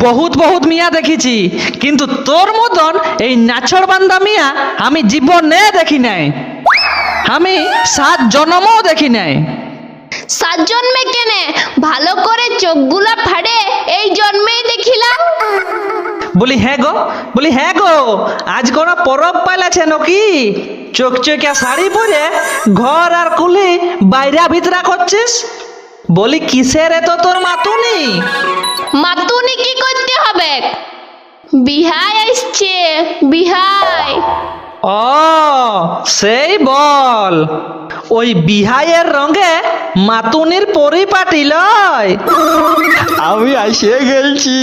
বহুত বহুত মিয়া দেখেছি, কিন্তু তোর মতন এই নাছর বান্দা মিয়া আমি জীবনে দেখি নাই। আমি 7 জন্মও দেখি নাই। 7 জন্মে কেনে? ভালো করে চোখগুলা ফাড়ে এই জন্মেই দেখিলাম। বলি হ্যাঁ গো, আজ কোন পরব পাইলাছে নাকি? চকচকিয়া শাড়ি পরে ঘর আর কুলি বাইরা ভিতরা করছিস। বলি কিসের এত তোর মাতুনি? মাতুনি কি করতে হবে? বিহাই আসছে, বিহাই। ও সেই বল, ওই বিহাইয়ের রঙে মাতুনির পরিপাটি লয়। আমি এসে গেলছি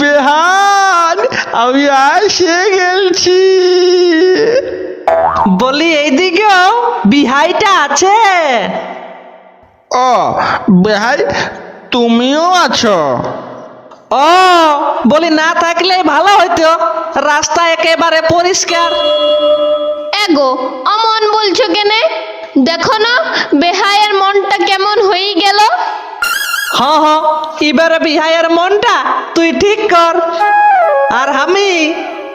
বেহান, আমি এসে গেলছি। বলি এইদিকেও বিহাইটা আছে। ও বেহাই, তুমিও আছো? ও বলি না থাকলে ভালো হইতো, রাস্তা একেবারে পরিষ্কার। এগো অমন বলছো কেনে? দেখো না বেহাইয়ের মনটা কেমন হয়ে গেল। হ্যাঁ, এবারে বিহাইয়ের মনটা তুই ঠিক কর, আর আমি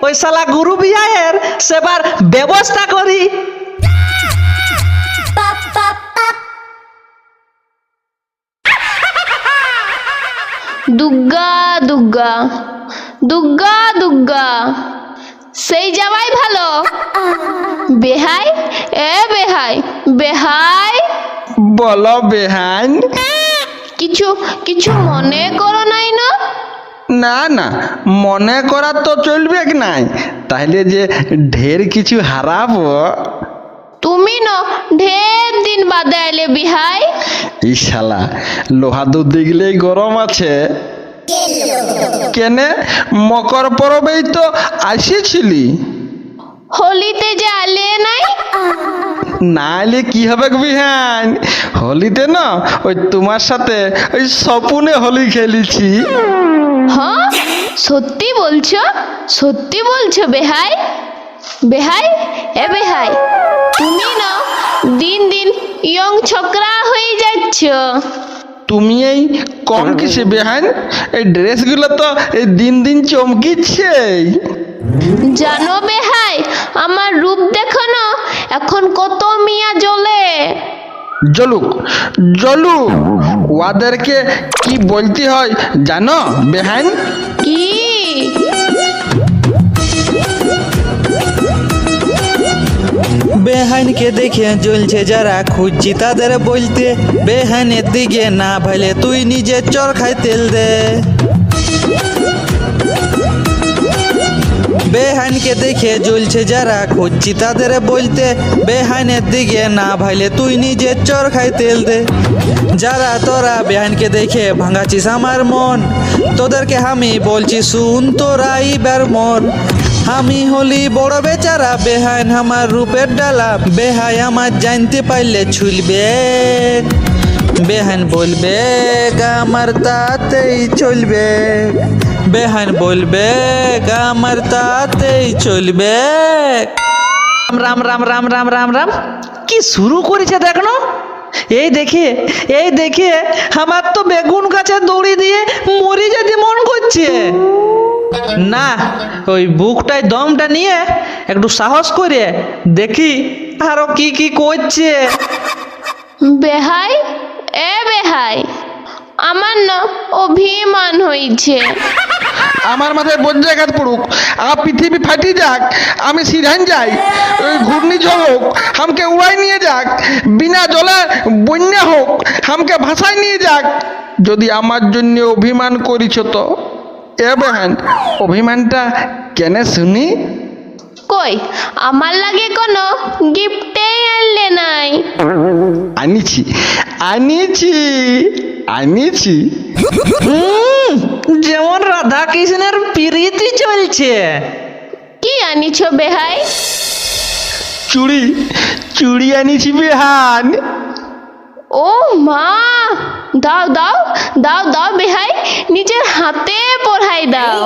ওই শালা গুরু বিহাইয়ের সেবার ব্যবস্থা করি। দুর্গা দুর্গা দুর্গা দুর্গা, সেই যাওয়াই ভালো। বেহাই, এ বেহাই, বেহাই। বলো বেহান। কিছু মনে করো নাই না? না, মনে করা তো চলবে নাই, তাহলে যে ঢের কিছু হারাবো। তুমি না ঢের দিন বাদে আইলে বিহাই। এই শালা লোহা দুধ দেখলেই গরম আছে। কেনে মকর পরবেই তো আসিছিলি, হোলিতে যে আলে নাই। না এলে কি হবে বিহান? হোলিতে না ওই তোমার সাথে ওই স্বপনে হোলি খেলেছি। হ্যাঁ, সত্যি বলছো বেহাই? বেহাই, এ বেহাই, তুমি না দিন দিন ইয়ং ছোকরা হয়ে যাচ্ছ। তুমি এই কম কিসে বেহান? এই ড্রেসগুলো তো এই দিন দিন চমকিচ্ছে। জানো বেহাই, আমার রূপ দেখো না এখন কত মিয়া জ্বলে। জলুক ওদেরকে কি বলতে হয় জানো বেহান? কি? বেহাইনকে দেখে জ্বলছে যারা, খুঁজছি তাদের বলতে, বেহাইনের দিকে না ভাইলে তুই নিজে চর খাই তেল দে। বেহাইনকে দেখে জ্বলছে যারা, খুঁজছি তাদের বলতে, বেহাইনের দিকে না ভাইলে তুই নিজে চর খাই তেল দে। যারা তোরা বেহাইনকে দেখে ভাঙাছিস আমার মন, তোদেরকে আমি বলছি শুন তোরা এবার মন। আমি হলি বড় বেচারা, বেহাইন আমার রূপের ডালা, বেহাই আমার জানতে পারলে ছুলবে। বেহাইন বলবে আমার তাতেই চলবে, বেহাইন বলবে আমার তাতেই চলবে। রাম রাম রাম রাম রাম রাম, কি শুরু করেছে দেখো। এই দেখে আমার তো বেগুন গাছে দড়ি দিয়ে মরে যেতে মন করছে। না, ওই বুকটায় দমটা নিয়ে একটু সাহস করে দেখি আরো কি করছে। বেহাই, এ বেহাই, আমার না অভিমান হয়েছে। আমার মাথায় বজ্রাঘাত পড়ুক, আর পৃথিবী ফাটি যাক, আমি সিধান যাই, ওই ঘূর্ণিঝড় হোক আমাকে উড়াই নিয়ে যাক, বিনা জলে বন্যা হোক আমাকে ভাসায় নিয়ে যাক, যদি আমার জন্য অভিমান করিছ তো এ বেহান অভিমানটা কেনে শুনি? কই আমার লাগে কোনো গিফটেই আনলে নাই? আনিছি যেমন রাধা কৃষ্ণের প্রীতি চলছে। কি আনিছো বেহাই? চুড়ি আনিছি বেহান। ও মা, দাও দাও দাও দাও বেহাই, নিজের হাতে পড়াই দাও।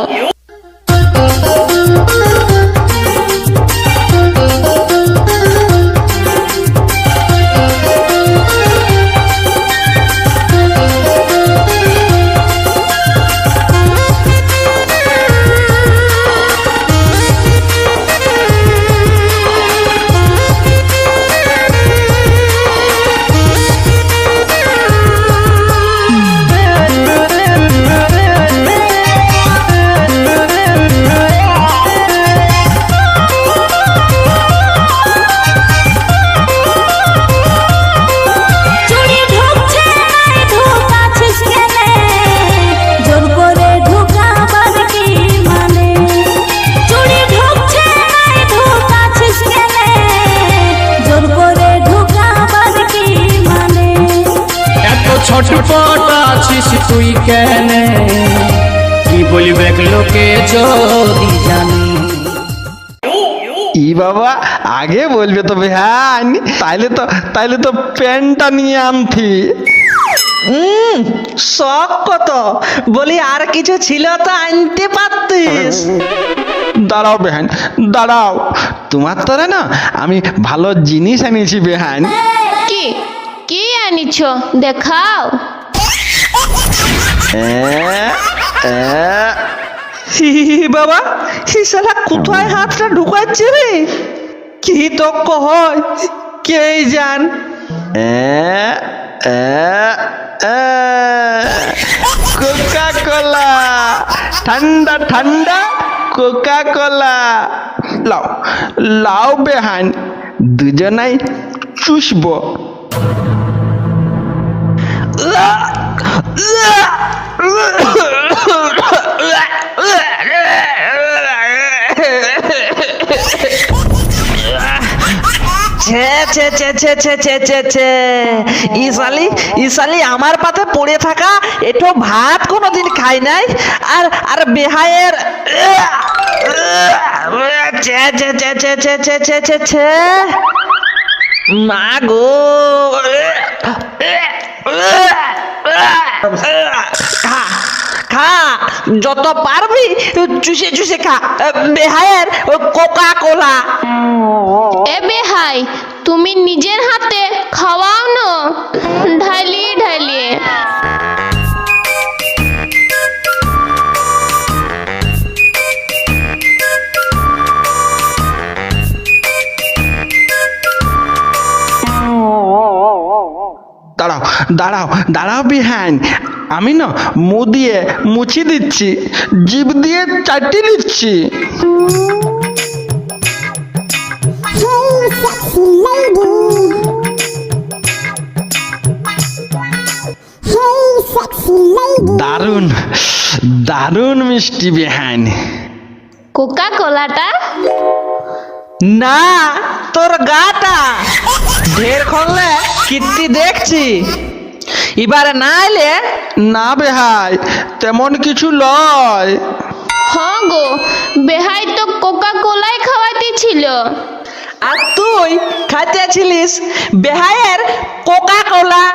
বলবে লোকে যদি জানে। ই বাবা আগে বলবে তো বেহান, তাইলে তো প্যান্টটা নিয়ে আনতি। শখ কত, বলি আর কিছু ছিল তো আনতে পারতিস। দাঁড়াও বেহান দাঁড়াও, তোমার তরে না আমি ভালো জিনিস এনেছি বেহান। কি কি আনিছ দেখাও। হি বাবা, হি শালা কোথায় হাতটা ঢুকাচ্ছে রে? কি তো কয় কে জান। কোকা কোলা, ঠান্ডা ঠান্ডা কোকা কোলা। লাও লাও বেহান, দুজনাই চুষবো। ছে ছে ছে ছে ছে ছে ছে ছে, ইসালি আমার পাতে পড়ে থাকা একটু ভাত কোনোদিন খাই নাই। আর আর বেহায়ের ছে ছে ছে ছে ছে ছে ছে ছে ছে, মা গো। খা খা, যত পারবি চুষে চুষে খা বেহায়ের কোকা কোলা। এ বেহাই, তুমি নিজের হাতে খাওয়াও না, ঢালিয়ে ঢালিয়ে। দাঁড়াও দাঁড়াও দাঁড়াও বিহান, আমি না মুখ দিয়ে মুছি দিচ্ছি, জিভ দিয়ে চাটি দিচ্ছি। দারুণ দারুণ মিষ্টি বিহান। কোকা কোলাটা না, তোর গাটা ঢের খনলে কীর্তি দেখছি। এবারে না এলে না বেহাই, তেমন কিছু লয়। হ্যাঁ গো, বেহাই তো কোকা কোলাই খাওয়াইতেছিল। আর তুই খাইতেছিলিস বেহায়ের কোকা কোলা।